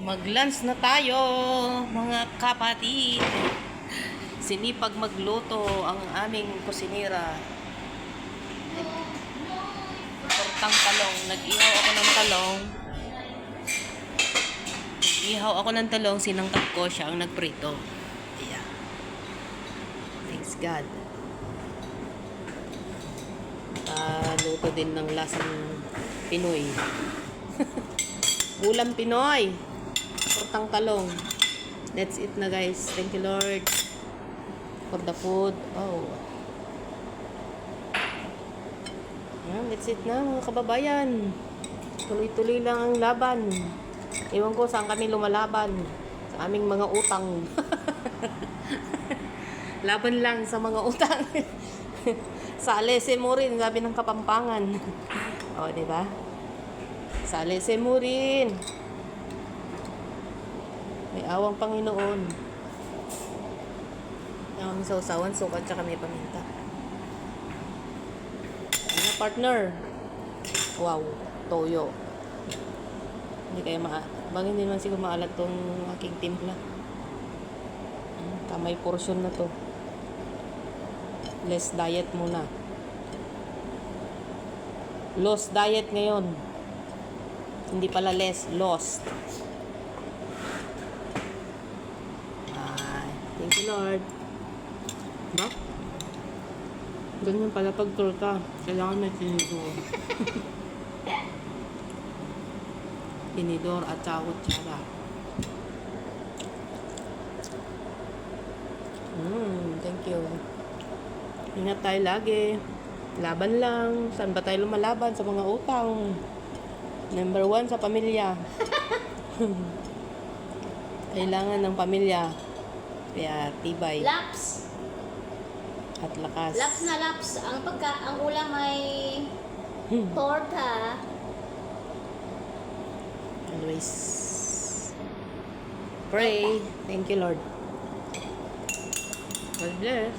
Mag-lunch na tayo, mga kapatid. Sinipag magluto ang aming kusinera. Tortang talong. Nag-ihaw ako ng talong. Sinangkap ko, siya ang nagprito. Yeah. Thanks God. Luto din ng lasang Pinoy. Ulam Pinoy. Tortang talong. That's it na, guys. Thank you, Lord, for the food. Oh. That's it na, mga kababayan. Tuloy-tuloy lang ang laban. Ewan ko saan kami lumalaban. Sa aming mga utang. Laban lang sa mga utang. Sa Alese mo rin, sabi ng Kapampangan. O, diba? Sa Alese mo rin. May awang Panginoon. Ang sausawan, sukat, tsaka may paminta. Ano, partner? Wow, toyo. Hindi kaya bagay din naman siguro maalat tong aking timpla. Tamay portion na to. Less diet muna. Lost diet ngayon. Hindi pala less, lost. Thank you, Lord. Ba? Ganyan pala pag torta. Kailangan may tinidor. Tinidor at kutsara. Thank you. Ingat tayo lagi. Laban lang. Saan ba tayo lumalaban? Sa mga utang. Number 1 sa pamilya. Kailangan ng pamilya. Kaya tibay. Laps. At lakas. Laps na laps. Ang ulam ay torta. Always pray. Thank you, Lord. God bless.